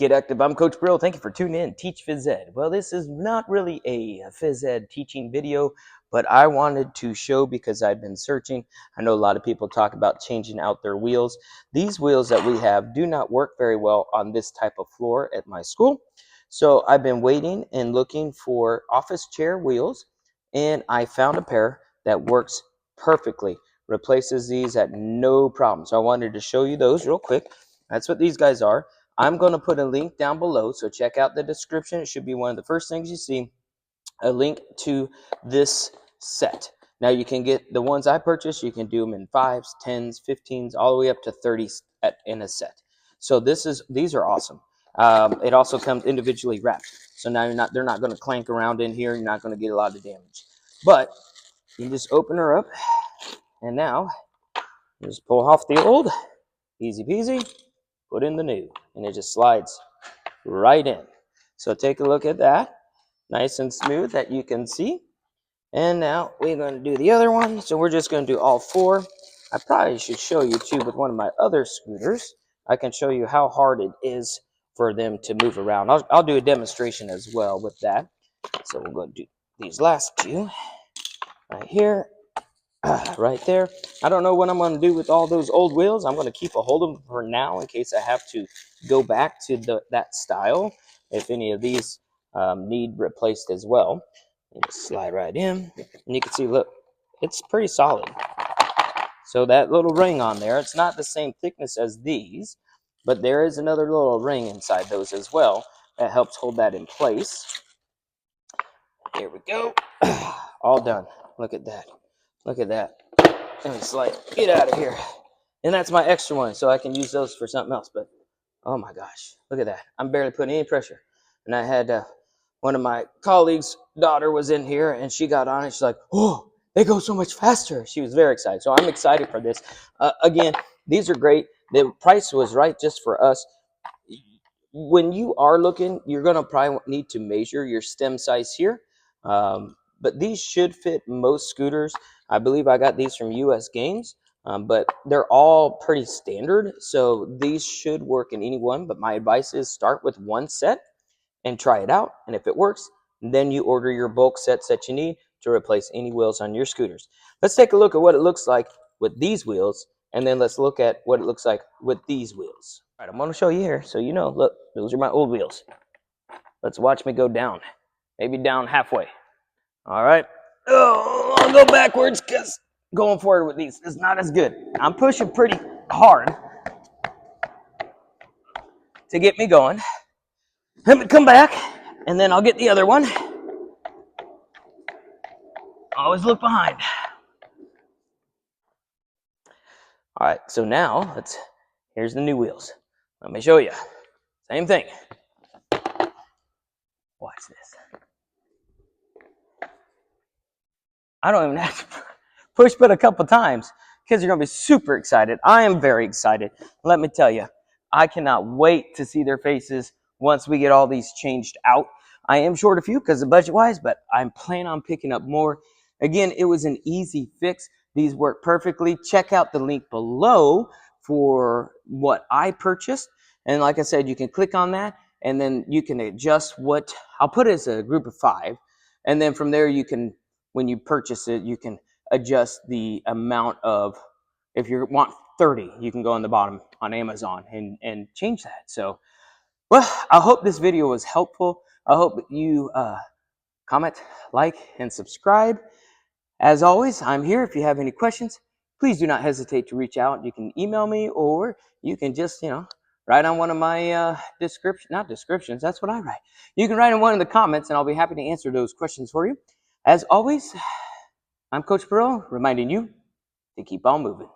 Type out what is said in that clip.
Get Active. I'm Coach Pirillo. Thank you for tuning in. Teach Phys Ed. Well, this is not really a Phys Ed teaching video, but I wanted to show because I've been searching. I know a lot of people talk about changing out their wheels. These wheels that we have do not work very well on this type of floor at my school. So I've been waiting and looking for office chair wheels, and I found a pair that works perfectly. Replaces these at no problem. So I wanted to show you those real quick. That's what these guys are. I'm going to put a link down below, so check out the description. It should be one of the first things you see, a link to this set. Now you can get the ones I purchased, you can do them in 5s, 10s, 15s, all the way up to 30s in a set. So these are awesome. It also comes individually wrapped. So now they're not going to clank around in here. You're not going to get a lot of damage. But you just open her up, and now you just pull off the old, easy peasy, put in the new, and it just slides right in. So take a look at that. Nice and smooth that you can see. And now we're going to do the other one. So we're just going to do all 4. I probably should show you too with one of my other scooters. I can show you how hard it is for them to move around. I'll do a demonstration as well with that. So we're going to do these last 2 right here. Right there. I don't know what I'm going to do with all those old wheels. I'm going to keep a hold of them for now in case I have to go back to that style if any of these need replaced as well. You just slide right in, and you can see, look, it's pretty solid. So that little ring on there, it's not the same thickness as these, but there is another little ring inside those as well that helps hold that in place. Here we go. All done. Look at that. Look at that. And it's like, get out of here. And that's my extra one, so I can use those for something else. But, oh my gosh, look at that. I'm barely putting any pressure. And I had one of my colleagues' daughter was in here, and she got on it. She's like, oh, they go so much faster. She was very excited. So I'm excited for this. Again, these are great. The price was right just for us. When you are looking, you're going to probably need to measure your stem size here. But these should fit most scooters. I believe I got these from US Games, but they're all pretty standard. So these should work in any one. But my advice is start with one set and try it out. And if it works, then you order your bulk sets that you need to replace any wheels on your scooters. Let's take a look at what it looks like with these wheels. And then let's look at what it looks like with these wheels. All right, I'm going to show you here so you know, look, those are my old wheels. Let's watch me go down, maybe down halfway. All right. Oh, I'll go backwards because going forward with these is not as good. I'm pushing pretty hard to get me going. Let me come back, and then I'll get the other one. Always look behind. All right, so now here's the new wheels. Let me show you. Same thing. Watch this. I don't even have to push but a couple times. Kids are going to be super excited. I am very excited. Let me tell you, I cannot wait to see their faces once we get all these changed out. I am short a few because of budget-wise, but I'm planning on picking up more. Again, it was an easy fix. These work perfectly. Check out the link below for what I purchased. And like I said, you can click on that, and then you can adjust what I'll put it as a group of 5. And then from there, you can, when you purchase it, you can adjust the amount of, if you want 30, you can go on the bottom on Amazon and change that. So, well, I hope this video was helpful. I hope you comment, like, and subscribe. As always, I'm here. If you have any questions, please do not hesitate to reach out. You can email me, or you can just, write on one of my not descriptions. That's what I write. You can write in one of the comments, and I'll be happy to answer those questions for you. As always, I'm Coach Pirillo, reminding you to keep on moving.